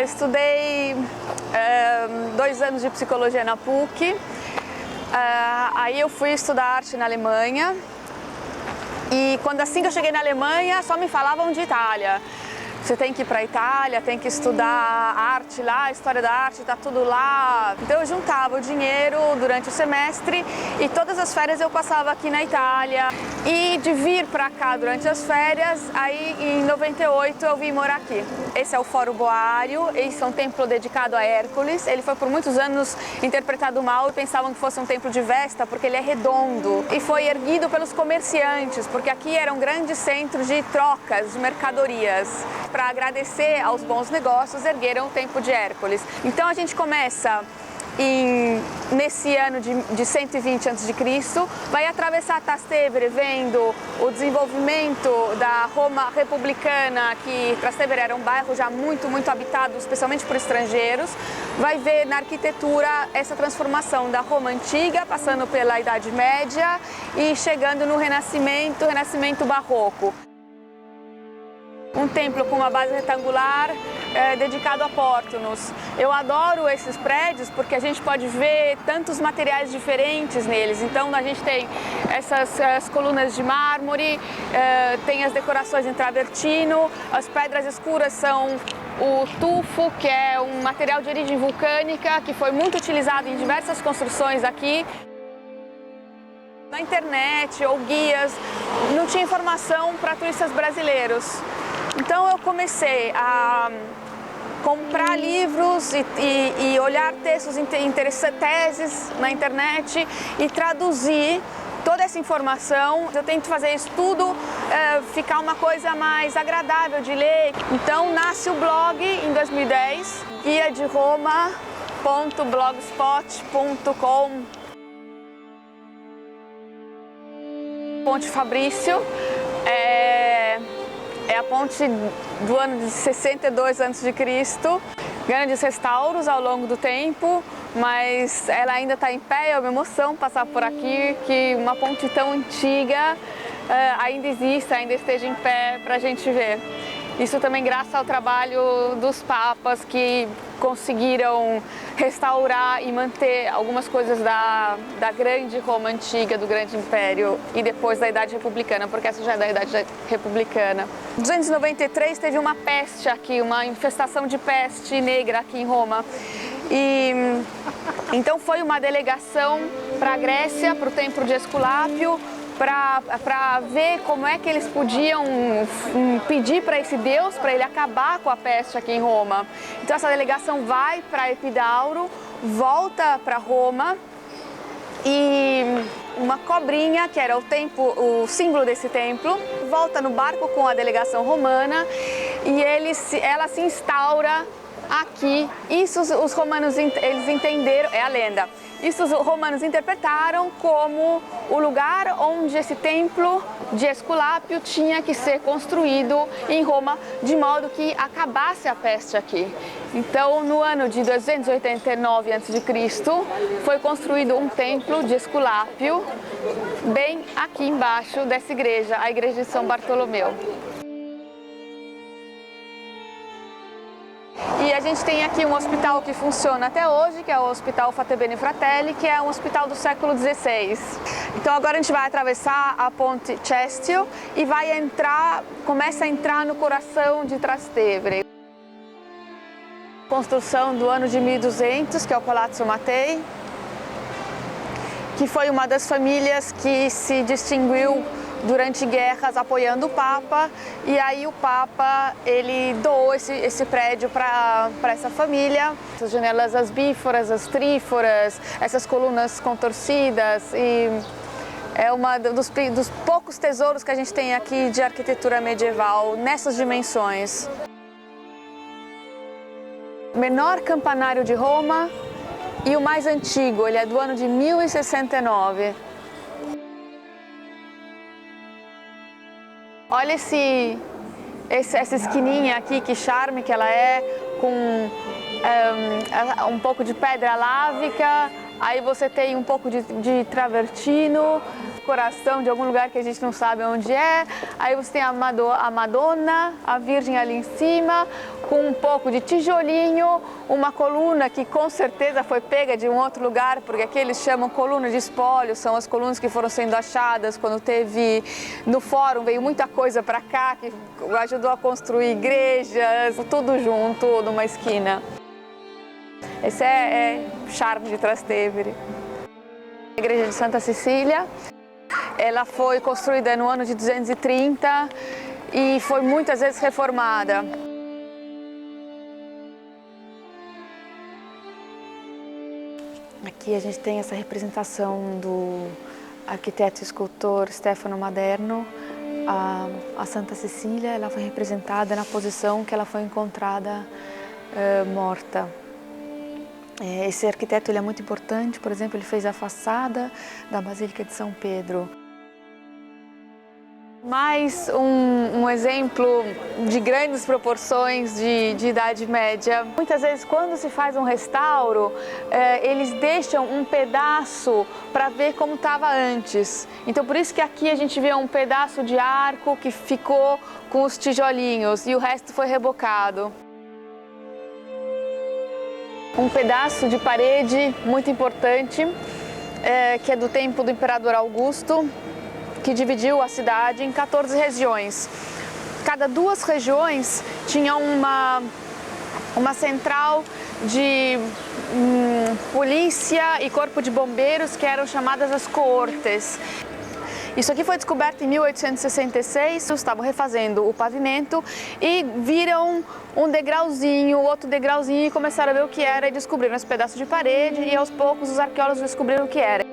estudei 2 anos de psicologia na PUC, aí eu fui estudar arte na Alemanha e assim que eu cheguei na Alemanha só me falavam de Itália. Você tem que ir para a Itália, tem que estudar arte lá, história da arte, tá tudo lá. Então eu juntava o dinheiro durante o semestre e todas as férias eu passava aqui na Itália. E de vir para cá durante as férias, aí em 98 eu vim morar aqui. Esse é o Fórum Boário, esse é um templo dedicado a Hércules. Ele foi por muitos anos interpretado mal e pensavam que fosse um templo de Vesta porque ele é redondo. E foi erguido pelos comerciantes, porque aqui era um grande centro de trocas, de mercadorias. Para agradecer aos bons negócios, ergueram o Templo de Hércules. Então a gente começa nesse ano de 120 a.C., vai atravessar Trastevere vendo o desenvolvimento da Roma republicana, que Trastevere era um bairro já muito habitado, especialmente por estrangeiros. Vai ver na arquitetura essa transformação da Roma antiga, passando pela Idade Média e chegando no Renascimento Barroco. Um templo com uma base retangular dedicado a Pórtonos. Eu adoro esses prédios porque a gente pode ver tantos materiais diferentes neles. Então a gente tem essas colunas de mármore, tem as decorações em travertino, as pedras escuras são o tufo, que é um material de origem vulcânica que foi muito utilizado em diversas construções aqui. Na internet ou guias não tinha informação para turistas brasileiros. Então eu comecei a comprar livros e olhar textos interessantes, teses na internet e traduzir toda essa informação. Eu tento fazer isso tudo ficar uma coisa mais agradável de ler. Então nasce o blog em 2010, guia de Roma.blogspot.com. Ponte Fabrício é a ponte do ano de 62 a.C., grandes restauros ao longo do tempo, mas ela ainda está em pé. É uma emoção passar por aqui, que uma ponte tão antiga ainda exista, ainda esteja em pé para a gente ver. Isso também graças ao trabalho dos papas que conseguiram restaurar e manter algumas coisas da grande Roma antiga, do grande império e depois da Idade Republicana, porque essa já é da Idade Republicana. Em 293 teve uma peste aqui, uma infestação de peste negra aqui em Roma. E então foi uma delegação para a Grécia, para o templo de Esculápio, para ver como é que eles podiam pedir para esse Deus, para ele acabar com a peste aqui em Roma. Então essa delegação vai para Epidauro, volta para Roma e uma cobrinha, que era o símbolo desse templo, volta no barco com a delegação romana e ela se instaura aqui. Isso os romanos eles entenderam, é a lenda. Isso os romanos interpretaram como o lugar onde esse templo de Esculápio tinha que ser construído em Roma, de modo que acabasse a peste aqui. Então, no ano de 289 a.C., foi construído um templo de Esculápio, bem aqui embaixo dessa igreja, a igreja de São Bartolomeu. E a gente tem aqui um hospital que funciona até hoje, que é o Hospital Fatebenio Fratelli, que é um hospital do século XVI. Então agora a gente vai atravessar a ponte Cestio e começa a entrar no coração de Trastevere. Construção do ano de 1200, que é o Palazzo Mattei, que foi uma das famílias que se distinguiu durante guerras apoiando o Papa, e aí o Papa ele doou esse prédio para essa família. As janelas as bíforas, as tríforas, essas colunas contorcidas, e é uma dos poucos tesouros que a gente tem aqui de arquitetura medieval nessas dimensões. O menor campanário de Roma e o mais antigo, ele é do ano de 1069. Olha essa esquininha aqui, que charme que ela é, com um pouco de pedra lávica, aí você tem um pouco de travertino, decoração de algum lugar que a gente não sabe onde é. Aí você tem a Madonna, a Virgem ali em cima, com um pouco de tijolinho, uma coluna que com certeza foi pega de um outro lugar, porque aqui eles chamam coluna de espólio, são as colunas que foram sendo achadas quando teve no fórum, veio muita coisa para cá, que ajudou a construir igrejas, tudo junto numa esquina. Esse é charme de Trastevere. A igreja de Santa Cecília, ela foi construída no ano de 230 e foi muitas vezes reformada. Aqui a gente tem essa representação do arquiteto e escultor Stefano Maderno. A Santa Cecília, ela foi representada na posição que ela foi encontrada morta. Esse arquiteto ele é muito importante, por exemplo, ele fez a façada da Basílica de São Pedro. Mais um exemplo de grandes proporções de Idade Média. Muitas vezes, quando se faz um restauro, eles deixam um pedaço para ver como estava antes. Então, por isso que aqui a gente vê um pedaço de arco que ficou com os tijolinhos e o resto foi rebocado. Um pedaço de parede muito importante, que é do tempo do Imperador Augusto, que dividiu a cidade em 14 regiões. Cada 2 regiões tinha uma central de polícia e corpo de bombeiros, que eram chamadas as coortes. Isso aqui foi descoberto em 1866, estavam refazendo o pavimento e viram um degrauzinho, outro degrauzinho e começaram a ver o que era e descobriram esse pedaço de parede e aos poucos os arqueólogos descobriram o que era.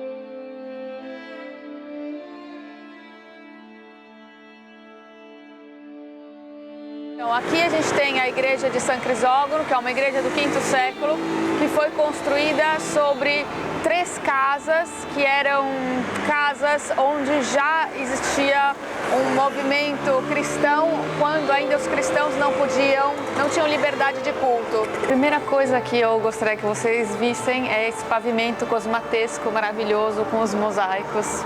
Então, aqui a gente tem a igreja de São Crisógono, que é uma igreja do V século, que foi construída sobre 3 casas, que eram casas onde já existia um movimento cristão, quando ainda os cristãos não tinham liberdade de culto. A primeira coisa que eu gostaria que vocês vissem é esse pavimento cosmatesco maravilhoso com os mosaicos.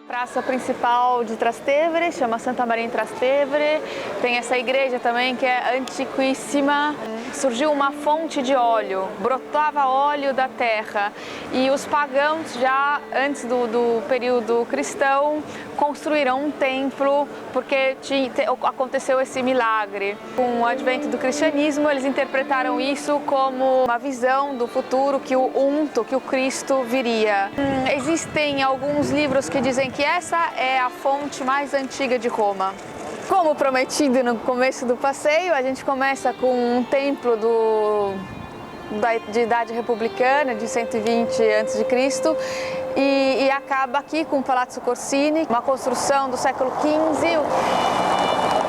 Praça principal de Trastevere, chama Santa Maria in Trastevere. Tem essa igreja também que é antiquíssima. Surgiu uma fonte de óleo, brotava óleo da terra e os pagãos já antes do período cristão construíram um templo porque aconteceu esse milagre. Com o advento do cristianismo, eles interpretaram isso como uma visão do futuro, que o Cristo viria. Existem alguns livros que dizem que essa é a fonte mais antiga de Roma. Como prometido no começo do passeio, a gente começa com um templo de idade republicana, de 120 a.C., e acaba aqui com o Palazzo Corsini, uma construção do século XV.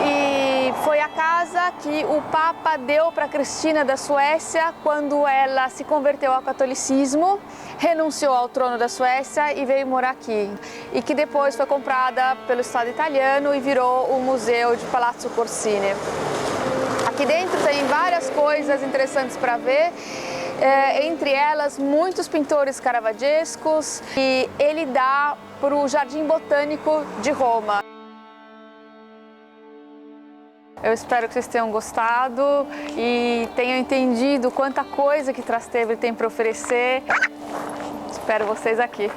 E foi a casa que o Papa deu para Cristina da Suécia quando ela se converteu ao catolicismo, renunciou ao trono da Suécia e veio morar aqui. E que depois foi comprada pelo Estado italiano e virou o Museu de Palazzo Corsini. Aqui dentro tem várias coisas interessantes para ver, entre elas muitos pintores caravagescos, e ele dá para o Jardim Botânico de Roma. Eu espero que vocês tenham gostado e tenham entendido quanta coisa que Trastevere tem para oferecer. Espero vocês aqui.